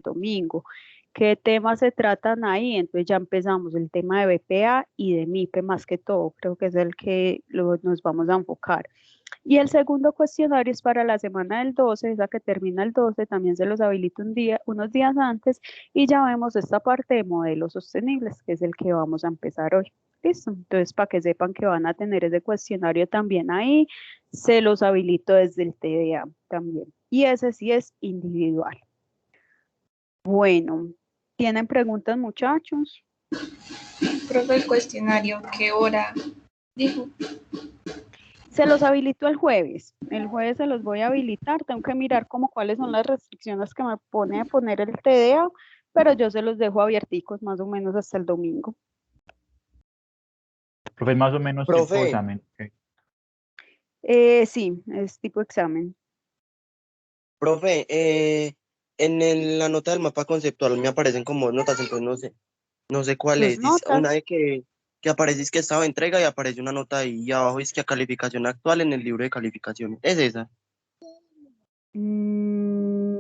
domingo. ¿Qué temas se tratan ahí? Entonces ya empezamos el tema de BPA y de MIPE más que todo, creo que es el que nos vamos a enfocar. Y el segundo cuestionario es para la semana del 12, esa que termina el 12, también se los habilito unos días antes y ya vemos esta parte de modelos sostenibles, que es el que vamos a empezar hoy. Listo, entonces para que sepan que van a tener ese cuestionario también ahí, se los habilito desde el TDA también. Y ese sí es individual. Bueno, ¿tienen preguntas, muchachos? Profe, el cuestionario, ¿qué hora dijo? Se los habilito el jueves. El jueves se los voy a habilitar. Tengo que mirar como cuáles son las restricciones que me pone a poner el TDA, pero yo se los dejo abierticos más o menos hasta el domingo. Profe, más o menos tipo Profe, examen. Ok. Sí, es tipo examen. profe, la nota del mapa conceptual me aparecen como notas, entonces no sé cuál Sus es. Dice, una notas. vez que aparece es que estado de entrega y aparece una nota ahí y abajo es que a calificación actual en el libro de calificaciones. ¿Es esa? Mm,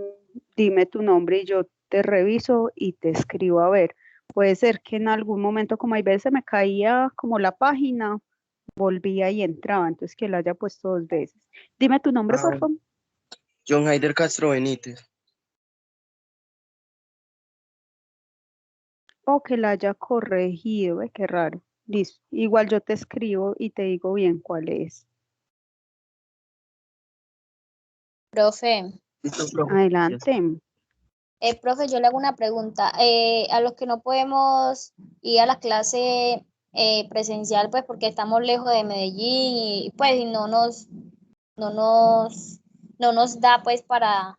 dime tu nombre y yo te reviso y te escribo a ver. Puede ser que en algún momento, como hay veces se me caía como la página, volvía y entraba, entonces que la haya puesto 2 veces. Dime tu nombre, por Ah, favor. John Haider Castro Benítez. O que la haya corregido, qué raro. Listo. Igual yo te escribo y te digo bien cuál es. Profe, Listo, profe. Adelante. profe, yo le hago una pregunta. A los que no podemos ir a la clase presencial, pues porque estamos lejos de Medellín y pues y no nos, no nos da pues para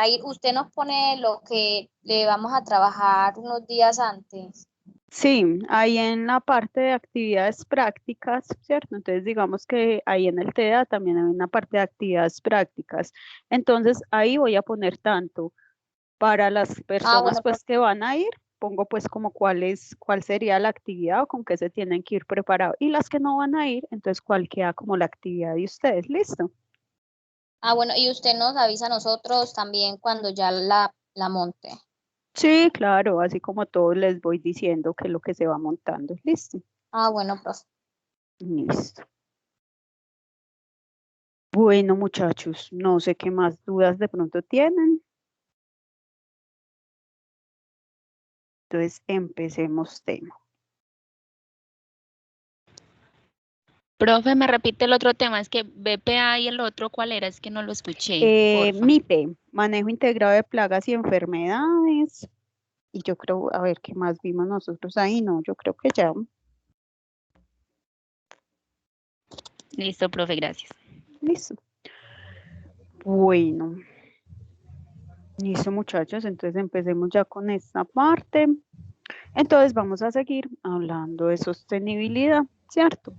ir. Usted nos pone lo que le vamos a trabajar unos días antes. Sí, ahí en la parte de actividades prácticas, ¿cierto? Entonces digamos que ahí en el TEA también hay una parte de actividades prácticas. Entonces ahí voy a poner tanto para las Ah, personas bueno, pues que van a ir, pongo pues como cuál sería la actividad o con qué se tienen que ir preparados. Y las que no van a ir, entonces cuál queda como la actividad de ustedes, ¿listo? bueno, y usted nos avisa a nosotros también cuando ya la monte. Sí, claro, así como todos les voy diciendo que es lo que se va montando. Listo. Bueno, profe. Listo. Bueno, muchachos, no sé qué más dudas de pronto tienen. Entonces, empecemos tema. Profe, me repite el otro tema, es que BPA y el otro, ¿cuál era? Es que no lo escuché, porfa. MIPE, manejo integrado de plagas y enfermedades. Y yo creo, a ver, ¿qué más vimos nosotros ahí? No, yo creo que ya. Listo, profe, gracias. Listo. Bueno. Listo, muchachos. Entonces empecemos ya con esta parte. Entonces vamos a seguir hablando de sostenibilidad, ¿cierto?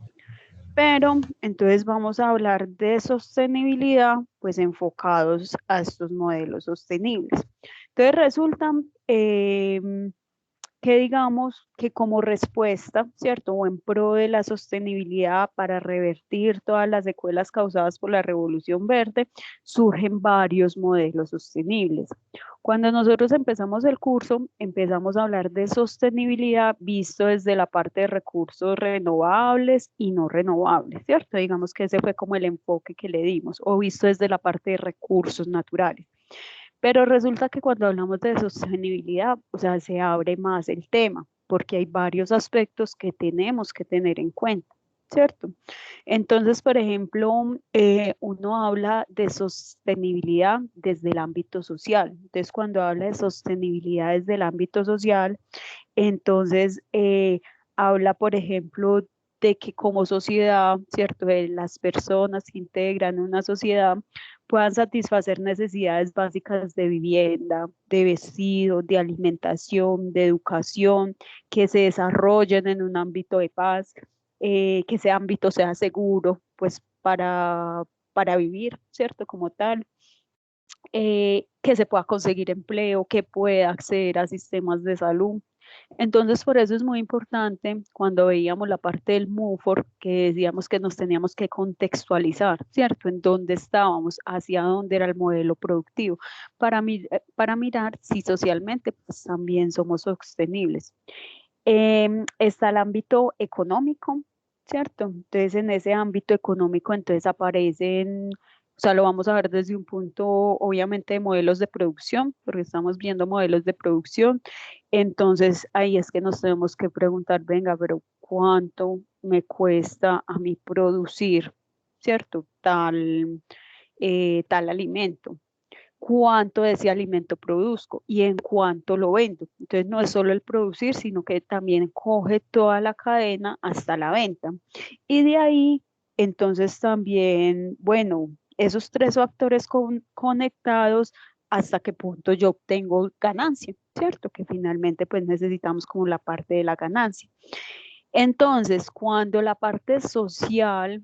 Pero entonces vamos a hablar de sostenibilidad, pues enfocados a estos modelos sostenibles. Entonces resulta que digamos que como respuesta, ¿cierto? O en pro de la sostenibilidad para revertir todas las secuelas causadas por la revolución verde, surgen varios modelos sostenibles. Cuando nosotros empezamos el curso, empezamos a hablar de sostenibilidad visto desde la parte de recursos renovables y no renovables, ¿cierto? Digamos que ese fue como el enfoque que le dimos, o visto desde la parte de recursos naturales. Pero resulta que cuando hablamos de sostenibilidad, o sea, se abre más el tema, porque hay varios aspectos que tenemos que tener en cuenta, ¿cierto? Entonces, por ejemplo, uno habla de sostenibilidad desde el ámbito social. Entonces, cuando habla de sostenibilidad desde el ámbito social, entonces habla, por ejemplo, de que como sociedad, ¿cierto? De las personas que integran una sociedad puedan satisfacer necesidades básicas de vivienda, de vestido, de alimentación, de educación, que se desarrollen en un ámbito de paz, que ese ámbito sea seguro, pues para vivir, ¿cierto? Como tal. Que se pueda conseguir empleo, que pueda acceder a sistemas de salud, Entonces, por eso es muy importante cuando veíamos la parte del MUFOR, que decíamos que nos teníamos que contextualizar, ¿cierto? En dónde estábamos, hacia dónde era el modelo productivo, para mirar si socialmente pues, también somos sostenibles. Está el ámbito económico, ¿cierto? Entonces, en ese ámbito económico, entonces aparecen, o sea, lo vamos a ver desde un punto, obviamente, de modelos de producción, porque estamos viendo modelos de producción. Entonces, ahí es que nos tenemos que preguntar, venga, pero ¿cuánto me cuesta a mí producir, ¿cierto? Tal alimento. ¿Cuánto de ese alimento produzco y en cuánto lo vendo? Entonces no es solo el producir, sino que también coge toda la cadena hasta la venta. Y de ahí, entonces también, bueno, esos tres factores conectados, hasta qué punto yo obtengo ganancia, ¿cierto? Que finalmente pues necesitamos como la parte de la ganancia. Entonces, cuando la parte social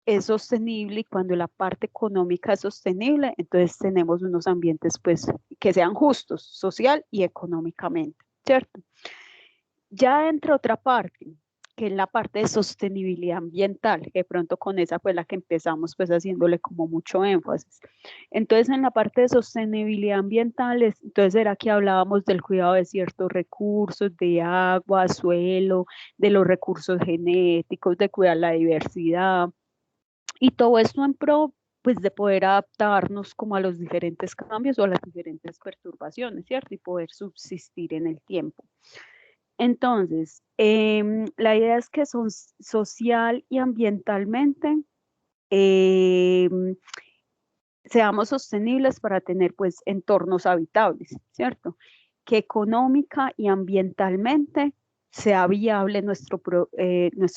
es sostenible y cuando la parte económica es sostenible, entonces tenemos unos ambientes pues que sean justos social y económicamente, ¿cierto? Ya entra otra parte, que es la parte de sostenibilidad ambiental, que de pronto con esa fue la que empezamos pues haciéndole como mucho énfasis. Entonces en la parte de sostenibilidad ambiental, entonces era que hablábamos del cuidado de ciertos recursos, de agua, suelo, de los recursos genéticos, de cuidar la diversidad, y todo esto en pro, pues, de poder adaptarnos como a los diferentes cambios o a las diferentes perturbaciones, ¿cierto? Y poder subsistir en el tiempo. Entonces, la idea es que son social y ambientalmente seamos sostenibles para tener, pues, entornos habitables, ¿cierto? Que económica y ambientalmente sea viable nuestro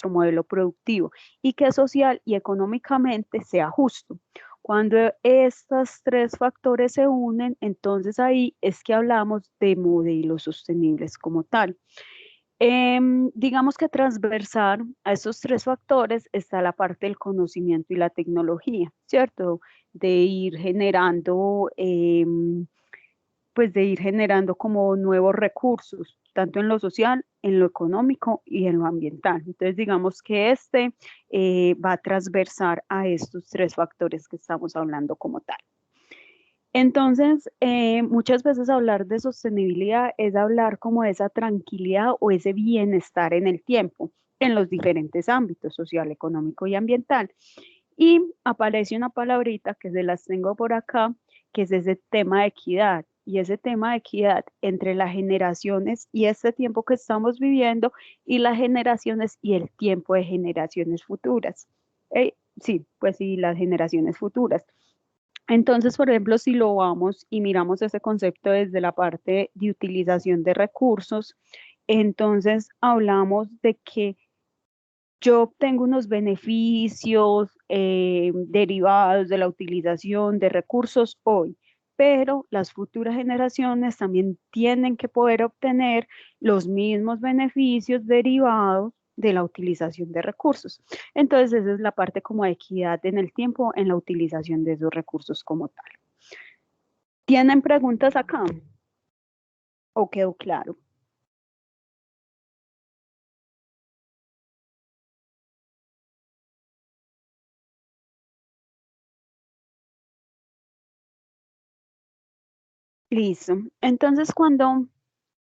modelo productivo y que social y económicamente sea justo. Cuando estos tres factores se unen, entonces ahí es que hablamos de modelos sostenibles como tal. Digamos que transversal a esos tres factores está la parte del conocimiento y la tecnología, ¿cierto? De ir generando pues de ir generando como nuevos recursos, tanto en lo social, en lo económico y en lo ambiental. Entonces, digamos que va a transversar a estos tres factores que estamos hablando como tal. Entonces, muchas veces hablar de sostenibilidad es hablar como de esa tranquilidad o ese bienestar en el tiempo, en los diferentes ámbitos, social, económico y ambiental. Y aparece una palabrita que se las tengo por acá, que es ese tema de equidad. Y ese tema de equidad entre las generaciones y este tiempo que estamos viviendo y las generaciones y el tiempo de generaciones futuras. Sí, pues sí, las generaciones futuras. Entonces, por ejemplo, si lo vamos y miramos ese concepto desde la parte de utilización de recursos, entonces hablamos de que yo obtengo unos beneficios derivados de la utilización de recursos hoy, pero las futuras generaciones también tienen que poder obtener los mismos beneficios derivados de la utilización de recursos. Entonces, esa es la parte como de equidad en el tiempo en la utilización de esos recursos como tal. ¿Tienen preguntas acá? ¿O quedó claro? Listo. Entonces, cuando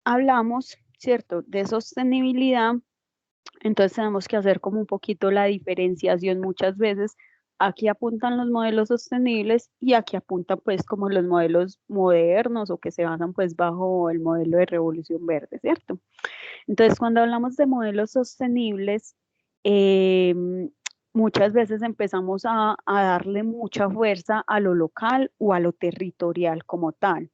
hablamos, ¿cierto?, de sostenibilidad, entonces tenemos que hacer como un poquito la diferenciación muchas veces. Aquí apuntan los modelos sostenibles y aquí apuntan pues como los modelos modernos o que se basan pues bajo el modelo de Revolución Verde, ¿cierto? Entonces cuando hablamos de modelos sostenibles, muchas veces empezamos a darle mucha fuerza a lo local o a lo territorial como tal.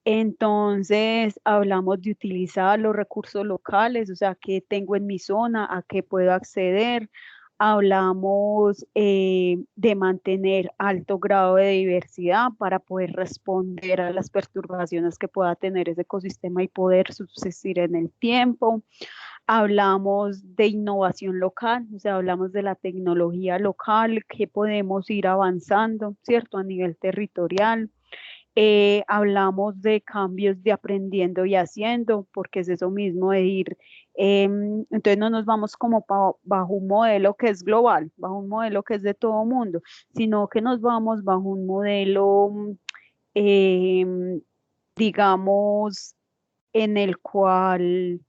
Entonces, hablamos de utilizar los recursos locales, o sea, qué tengo en mi zona, a qué puedo acceder. Hablamos de mantener alto grado de diversidad para poder responder a las perturbaciones que pueda tener ese ecosistema y poder subsistir en el tiempo. Hablamos de innovación local, o sea, hablamos de la tecnología local, que podemos ir avanzando, ¿cierto? A nivel territorial. Hablamos de cambios de aprendiendo y haciendo, porque es eso mismo de ir, entonces no nos vamos como bajo un modelo que es global, bajo un modelo que es de todo mundo, sino que nos vamos bajo un modelo, em, digamos, en el cual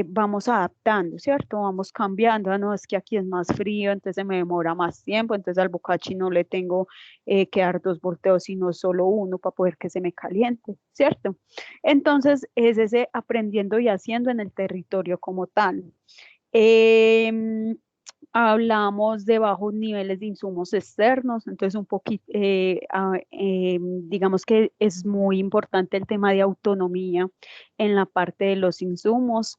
vamos adaptando, ¿cierto? Vamos cambiando. Ah, no, es que aquí es más frío, entonces se me demora más tiempo, entonces al bocachi no le tengo que dar 2 volteos, sino solo uno para poder que se me caliente, ¿cierto? Entonces es ese aprendiendo y haciendo en el territorio como tal. Hablamos de bajos niveles de insumos externos, entonces un poquito, digamos que es muy importante el tema de autonomía en la parte de los insumos.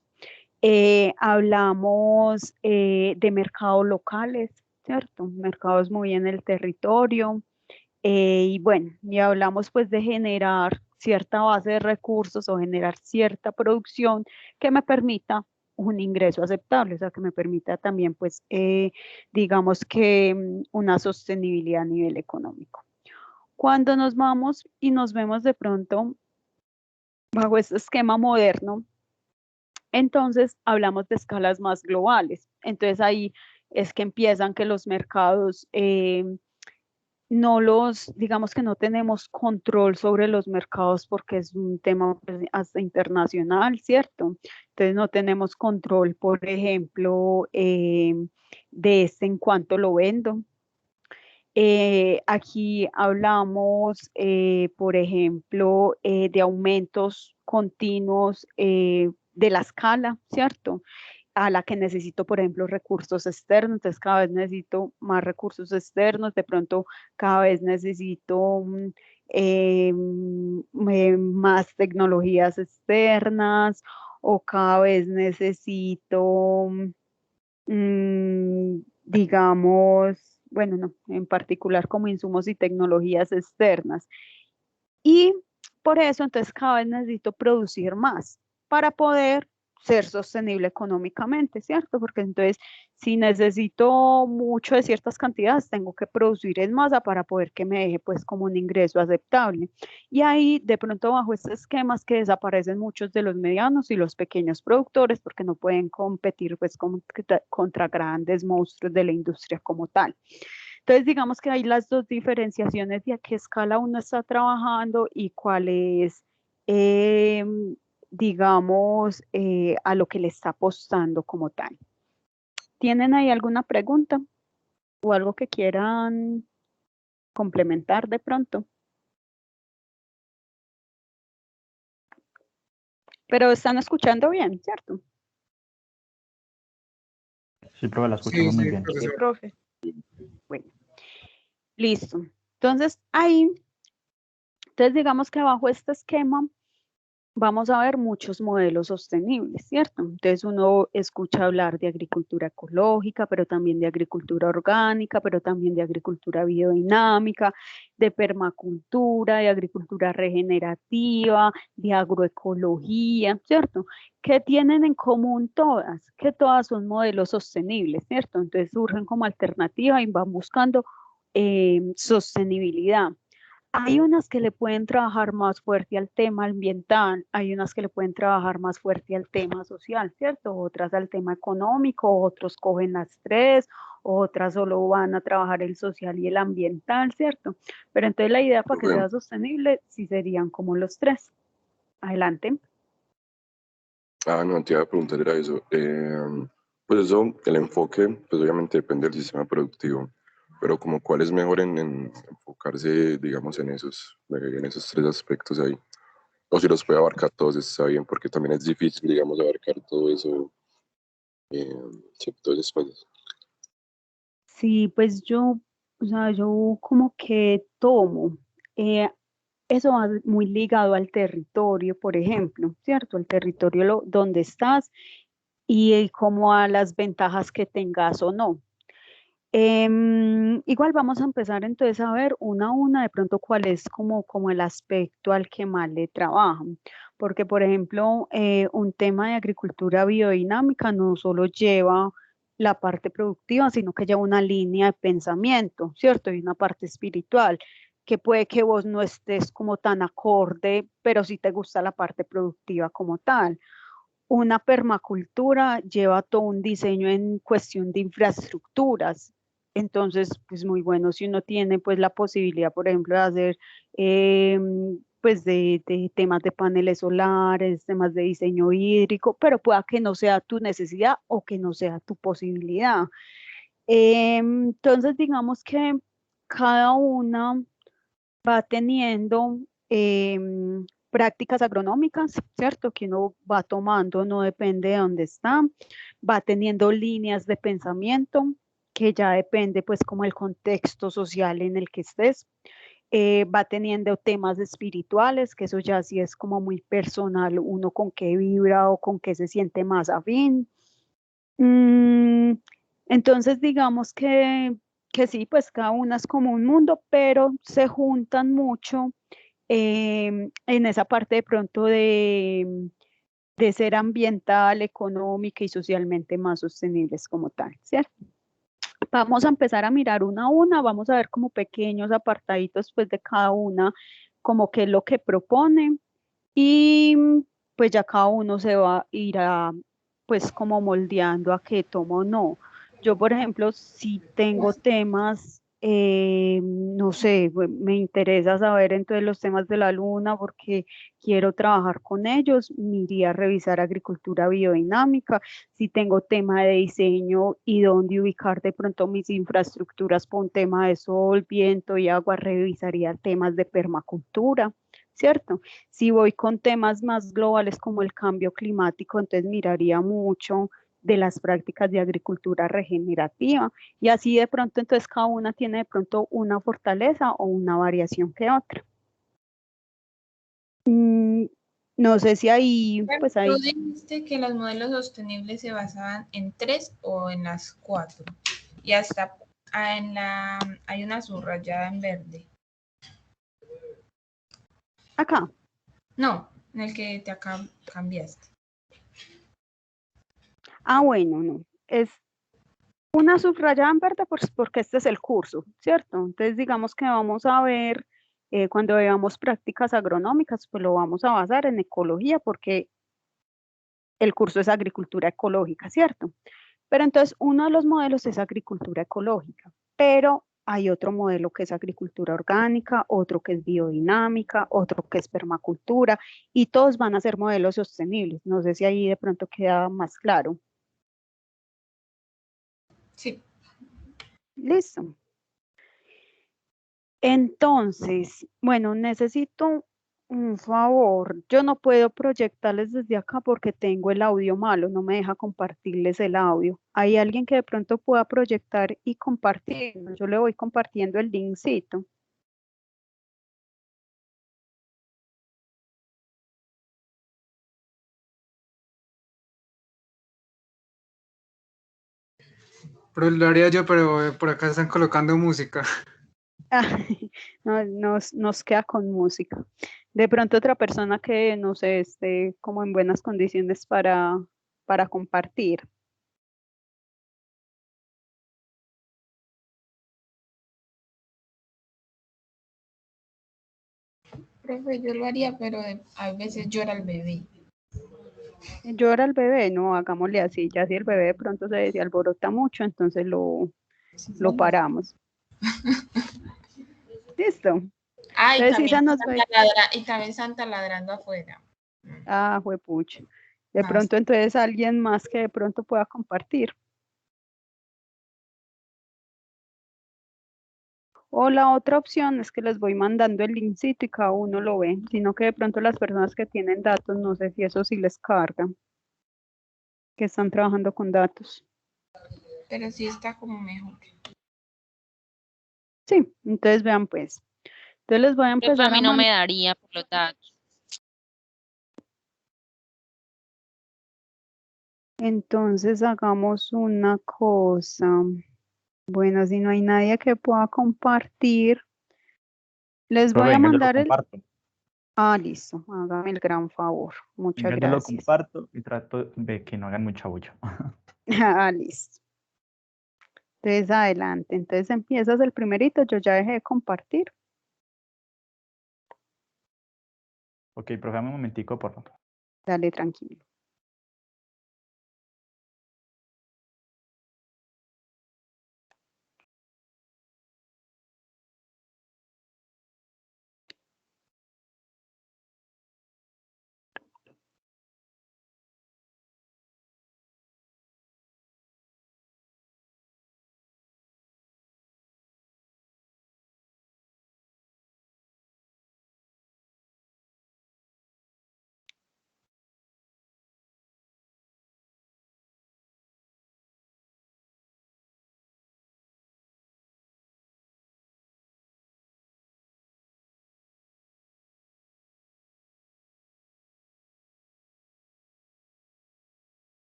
Hablamos de mercados locales, ¿cierto? Mercados muy en el territorio. Y bueno, y hablamos pues de generar cierta base de recursos o generar cierta producción que me permita un ingreso aceptable, o sea, que me permita también pues, digamos que una sostenibilidad a nivel económico. Cuando nos vamos y nos vemos de pronto bajo este esquema moderno, entonces hablamos de escalas más globales. Entonces ahí es que empiezan que los mercados no los, digamos que no tenemos control sobre los mercados porque es un tema pues, hasta internacional, ¿cierto? Entonces no tenemos control, por ejemplo, de este en cuanto lo vendo. Aquí hablamos, por ejemplo, de aumentos continuos de la escala, ¿cierto? A la que necesito, por ejemplo, recursos externos, entonces cada vez necesito más recursos externos, de pronto cada vez necesito más tecnologías externas o cada vez necesito, digamos, bueno, no, en particular como insumos y tecnologías externas. Y por eso, entonces, cada vez necesito producir más para poder ser sostenible económicamente, ¿cierto? Porque entonces, si necesito mucho de ciertas cantidades, tengo que producir en masa para poder que me deje, pues, como un ingreso aceptable. Y ahí, de pronto, bajo estos esquemas que desaparecen muchos de los medianos y los pequeños productores, porque no pueden competir, pues, contra grandes monstruos de la industria como tal. Entonces, digamos que hay las dos diferenciaciones de a qué escala uno está trabajando y cuál es, digamos, a lo que le está apostando como tal. ¿Tienen ahí alguna pregunta o algo que quieran complementar de pronto? Pero están escuchando bien, ¿cierto? Sí, profe, la escuchamos muy bien. Sí, profe. Bueno, listo. Entonces, ahí, digamos que bajo este esquema, vamos a ver muchos modelos sostenibles, ¿cierto? Entonces uno escucha hablar de agricultura ecológica, pero también de agricultura orgánica, pero también de agricultura biodinámica, de permacultura, de agricultura regenerativa, de agroecología, ¿cierto? ¿Qué tienen en común todas? Que todas son modelos sostenibles, ¿cierto? Entonces surgen como alternativa y van buscando sostenibilidad. Hay unas que le pueden trabajar más fuerte al tema ambiental, hay unas que le pueden trabajar más fuerte al tema social, ¿cierto? Otras al tema económico, otros cogen las tres, otras solo van a trabajar el social y el ambiental, ¿cierto? Pero entonces la idea para que sea sostenible sí serían como los tres. Adelante. No, te iba a preguntar era eso. Pues eso, el enfoque, pues obviamente depende del sistema productivo, pero como cuál es mejor en enfocarse, digamos, en esos tres aspectos ahí. O si los puede abarcar todos, está bien, porque también es difícil, digamos, abarcar todo eso, sí, todas esas cosas. Sí, pues yo, o sea, yo como que tomo, eso va muy ligado al territorio, por ejemplo, ¿cierto? El territorio donde estás y como a las ventajas que tengas o no. Igual vamos a empezar entonces a ver una a una de pronto cuál es como el aspecto al que más le trabajan. Porque, por ejemplo, un tema de agricultura biodinámica no solo lleva la parte productiva, sino que lleva una línea de pensamiento, ¿cierto? Y una parte espiritual, que puede que vos no estés como tan acorde, pero sí te gusta la parte productiva como tal. Una permacultura lleva todo un diseño en cuestión de infraestructuras. Entonces, pues muy bueno si uno tiene pues la posibilidad, por ejemplo, de hacer pues de temas de paneles solares, temas de diseño hídrico, pero pueda que no sea tu necesidad o que no sea tu posibilidad. Entonces, digamos que cada una va teniendo prácticas agronómicas, ¿cierto? Que uno va tomando, no depende de dónde está, va teniendo líneas de pensamiento, que ya depende pues como el contexto social en el que estés. Va teniendo temas espirituales, que eso ya sí es como muy personal, uno con qué vibra o con qué se siente más afín. Entonces, digamos que sí, pues cada una es como un mundo, pero se juntan mucho en esa parte de pronto de ser ambiental, económica y socialmente más sostenibles como tal, ¿cierto? Vamos a empezar a mirar una a una, vamos a ver como pequeños apartaditos pues de cada una, como qué es lo que propone y pues ya cada uno se va a ir a pues como moldeando a qué tomo o no. Yo, por ejemplo, si tengo temas, no sé, me interesa saber entonces los temas de la luna porque quiero trabajar con ellos, me iría a revisar agricultura biodinámica. Si tengo tema de diseño y dónde ubicar de pronto mis infraestructuras por un tema de sol, viento y agua, revisaría temas de permacultura, ¿cierto? Si voy con temas más globales como el cambio climático, entonces miraría mucho de las prácticas de agricultura regenerativa y así de pronto entonces cada una tiene de pronto una fortaleza o una variación que otra. No sé si ahí, pues ahí. Tú dijiste que los modelos sostenibles se basaban en 3 o en las 4 y hasta hay una subrayada en verde. Acá. No, en el que te cambiaste. Ah, bueno, no. Es una subrayada en verde pues, porque este es el curso, ¿cierto? Entonces digamos que vamos a ver, cuando veamos prácticas agronómicas, pues lo vamos a basar en ecología porque el curso es agricultura ecológica, ¿cierto? Pero entonces uno de los modelos es agricultura ecológica, pero hay otro modelo que es agricultura orgánica, otro que es biodinámica, otro que es permacultura, y todos van a ser modelos sostenibles. No sé si ahí de pronto queda más claro. Sí. Listo. Entonces, bueno, necesito un favor. Yo no puedo proyectarles desde acá porque tengo el audio malo, no me deja compartirles el audio. ¿Hay alguien que de pronto pueda proyectar y compartir? Yo le voy compartiendo el linkcito. Pero lo haría yo, pero por acá están colocando música. No, nos queda con música. De pronto otra persona que no sé, esté como en buenas condiciones para compartir. Profe, yo lo haría, pero a veces llora el bebé. Llora el bebé, no, hagámosle así. Ya si el bebé de pronto se alborota mucho, entonces lo paramos. Listo. Ah, y Entonces, también, Isa nos va. y también Santa ladrando afuera. Ah, juepucha. De Más. pronto entonces alguien más que de pronto pueda compartir. O la otra opción es que les voy mandando el linkcito y cada uno lo ve, sino que de pronto las personas que tienen datos, no sé si eso sí les carga, que están trabajando con datos. Pero sí está como mejor. Sí, entonces vean pues. Entonces les voy a Pero empezar a mí no me daría por los datos. Entonces hagamos una cosa. Bueno, si no hay nadie que pueda compartir, les voy Profe, a venga, yo lo mandar el. comparto. Ah, listo. Hágame el gran favor. Muchas Venga, yo lo gracias. comparto y trato de que no hagan mucha bulla. Ah, listo. Entonces adelante. Entonces empiezas el primerito. Yo ya dejé de compartir. Ok, profe, dame un momentico, por favor. Dale, tranquilo.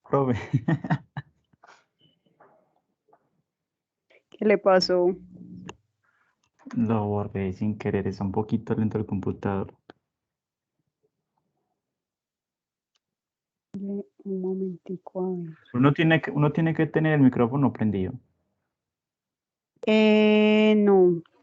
Profe, ¿Qué le pasó? lo borré sin querer, está un poquito lento el computador. Un momentico, a ver. Uno tiene que tener el micrófono prendido. No,